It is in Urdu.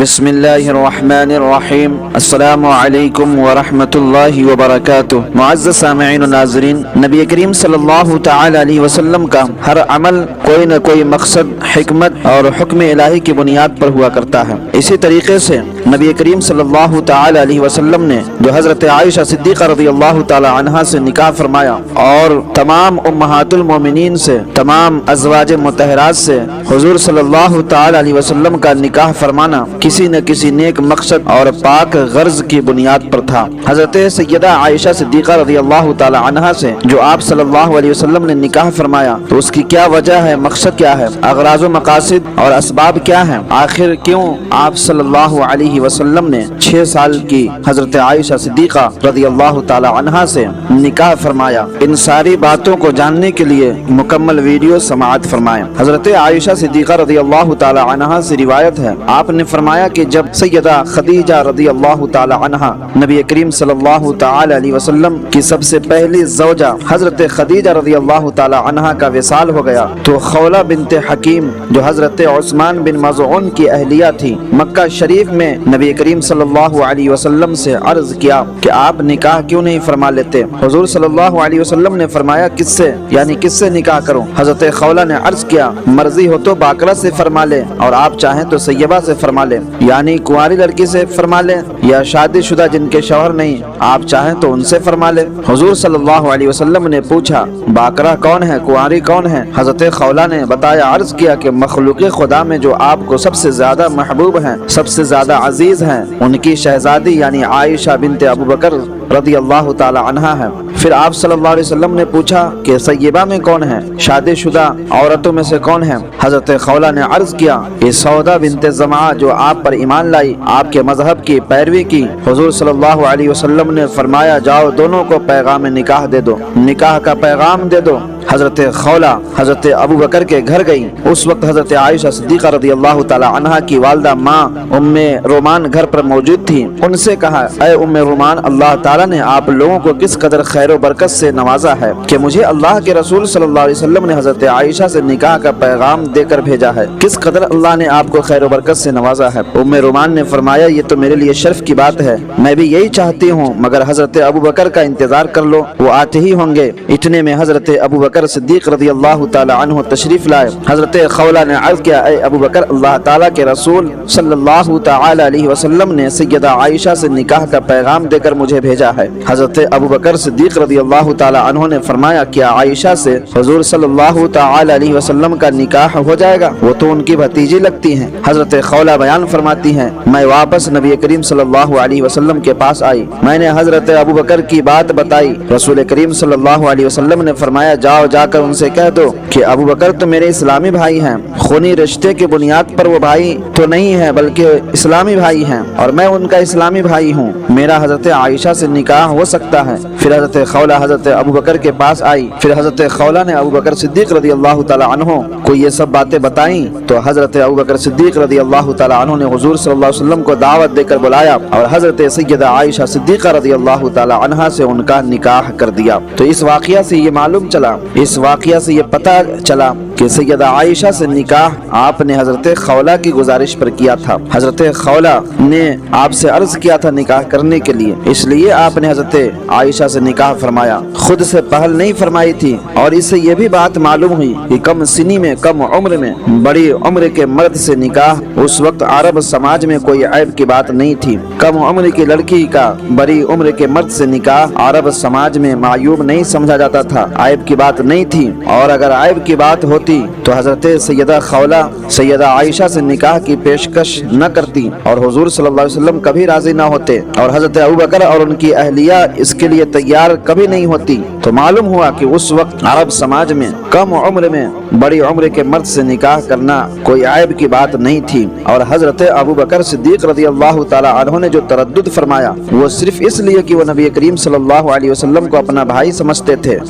بسم اللہ الرحمن الرحیم السلام علیکم ورحمۃ اللہ وبرکاتہ۔ معزز سامعین و ناظرین، نبی کریم صلی اللہ تعالی علیہ وسلم کا ہر عمل کوئی نہ کوئی مقصد، حکمت اور حکم الہی کی بنیاد پر ہوا کرتا ہے۔ اسی طریقے سے نبی کریم صلی اللہ تعالی علیہ وسلم نے جو حضرت عائشہ صدیقہ رضی اللہ تعالی عنہا سے نکاح فرمایا اور تمام امہات المومنین سے، تمام ازواج مطہرات سے حضور صلی اللہ تعالی علیہ وسلم کا نکاح فرمانا کسی نہ کسی نیک مقصد اور پاک غرض کی بنیاد پر تھا۔ حضرت سیدہ عائشہ صدیقہ رضی اللہ تعالی عنہا سے جو آپ صلی اللہ علیہ وسلم نے نکاح فرمایا تو اس کی کیا وجہ ہے، مقصد کیا ہے، اغراض و مقاصد اور اسباب کیا ہیں، آخر کیوں آپ صلی اللہ علیہ وسلم نے 6 سال کی حضرت عائشہ صدیقہ رضی اللہ تعالی عنہا سے نکاح فرمایا، ان ساری باتوں کو جاننے کے لیے مکمل ویڈیو سماعت فرمائیں۔ حضرت عائشہ صدیقہ رضی اللہ تعالی عنہا سے روایت ہے، آپ نے فرمایا کہ جب سیدہ خدیجہ رضی اللہ تعالی عنہا نبی کریم صلی اللہ تعالی علیہ وسلم کی سب سے پہلی زوجہ حضرت خدیجہ رضی اللہ تعالی عنہا کا وصال ہو گیا تو خولہ بنت حکیم جو حضرت عثمان بن مظعون کی اہلیہ تھی، مکہ شریف میں نبی کریم صلی اللہ علیہ وسلم سے عرض کیا کہ آپ نکاح کیوں نہیں فرما لیتے؟ حضور صلی اللہ علیہ وسلم نے فرمایا کس سے، یعنی کس سے نکاح کروں؟ حضرت خولہ نے عرض کیا مرضی ہو تو باقرہ سے فرما لے اور آپ چاہیں تو سیبہ سے فرما لے، یعنی کنواری لڑکی سے فرما لے، یا شادی شدہ جن کے شوہر نہیں آپ چاہیں تو ان سے فرما لے۔ حضور صلی اللہ علیہ وسلم نے پوچھا باقرہ کون ہے، کنواری کون ہے؟ حضرت خولہ نے بتایا، عرض کیا کہ مخلوق خدا میں جو آپ کو سب سے زیادہ محبوب ہیں، سب سے زیادہ عزیز ہیں، ان کی شہزادی یعنی عائشہ بنت ابوبکر رضی اللہ تعالی عنہا ہے۔ پھر آپ صلی اللہ علیہ وسلم نے پوچھا کہ سیبہ میں کون ہے، شادی شدہ عورتوں میں سے کون ہے؟ حضرت خولہ نے عرض کیا کہ سودا بنت زمعہ جو آپ پر ایمان لائی، آپ کے مذہب کی پیروی کی۔ حضور صلی اللہ علیہ وسلم نے فرمایا جاؤ دونوں کو پیغام نکاح دے دو، نکاح کا پیغام دے دو۔ حضرت خولہ حضرت ابوبکر کے گھر گئی، اس وقت حضرت عائشہ صدیقہ رضی اللہ تعالی عنہا کی والدہ ماں ام رومان گھر پر موجود تھی۔ ان سے کہا اے ام رومان، اللہ تعالیٰ نے آپ لوگوں کو کس قدر خیر و برکت سے نوازا ہے کہ مجھے اللہ کے رسول صلی اللہ علیہ وسلم نے حضرت عائشہ سے نکاح کا پیغام دے کر بھیجا ہے، کس قدر اللہ نے آپ کو خیر و برکت سے نوازا ہے۔ ام رومان نے فرمایا یہ تو میرے لیے شرف کی بات ہے، میں بھی یہی چاہتی ہوں، مگر حضرت ابوبکر کا انتظار کر لو، وہ آتے ہی ہوں گے۔ اتنے میں حضرت ابوبکر صدیق رضی اللہ تعالی عنہ تشریف لائے۔ حضرت خولہ نے عرض کیا اے ابوبکر، اللہ تعالیٰ کے رسول صلی اللہ تعالی علیہ وسلم نے سیدہ عائشہ سے نکاح کا پیغام دے کر مجھے بھیجا ہے۔ حضرت ابوبکر صدیق رضی اللہ تعالی عنہ نے فرمایا کیا عائشہ سے حضور صلی اللہ تعالی علیہ وسلم کا نکاح ہو جائے گا؟ وہ تو ان کی بھتیجی لگتی ہیں۔ حضرت خولہ بیان فرماتی ہیں میں واپس نبی کریم صلی اللہ علیہ وسلم کے پاس آئی، میں نے حضرت ابوبکر کی بات بتائی، رسول کریم صلی اللہ علیہ وسلم نے فرمایا جاؤ جا کر ان سے کہہ دو کہ ابوبکر تو میرے اسلامی بھائی ہیں، خونی رشتے کی بنیاد پر وہ بھائی تو نہیں ہے بلکہ اسلامی بھائی ہیں اور میں ان کا اسلامی بھائی ہوں، میرا حضرت عائشہ سے نکاح ہو سکتا ہے۔ پھر حضرت خولہ حضرت ابوبکر کے پاس آئی، پھر حضرت خولہ نے ابوبکر صدیق رضی اللہ تعالی عنہ کو یہ سب باتیں بتائیں تو حضرت ابوبکر صدیق رضی اللہ تعالی عنہ نے حضور صلی اللہ علیہ وسلم کو دعوت دے کر بلایا اور حضرت سیدہ عائشہ صدیقہ رضی اللہ تعالی عنہا سے ان کا نکاح کر دیا۔ تو اس واقعہ سے یہ معلوم چلا، اس واقعہ سے یہ پتہ چلا کہ سیدہ عائشہ سے نکاح آپ نے حضرت خولہ کی گزارش پر کیا تھا۔ حضرت خولہ نے آپ سے عرض کیا تھا نکاح کرنے کے لیے، اس لیے آپ نے حضرت عائشہ سے نکاح فرمایا، خود سے پہل نہیں فرمائی تھی۔ اور اس سے یہ بھی بات معلوم ہوئی کہ کم سنی میں، کم عمر میں بڑی عمر کے مرد سے نکاح اس وقت عرب سماج میں کوئی عیب کی بات نہیں تھی۔ کم عمر کی لڑکی کا بڑی عمر کے مرد سے نکاح عرب سماج میں معیوب نہیں سمجھا جاتا تھا، عیب کی بات نہیں تھی، اور اگر عیب کی بات ہوتی تو حضرت سیدہ خولہ سیدہ عائشہ سے نکاح کی پیشکش نہ کرتی اور حضور صلی اللہ علیہ وسلم کبھی راضی نہ ہوتے اور حضرت ابوبکر اور ان کی اہلیہ اس کے لیے تیار کبھی نہیں ہوتی۔ تو معلوم ہوا کہ اس وقت عرب سماج میں کم عمر میں بڑی عمر کے مرد سے نکاح کرنا کوئی عیب کی بات نہیں تھی، اور حضرت ابوبکر صدیق رضی اللہ تعالی عنہ نے جو تردد فرمایا وہ صرف اس لیے کہ وہ نبی کریم صلی اللہ علیہ وسلم کو اپنا بھائی سمجھتے تھے،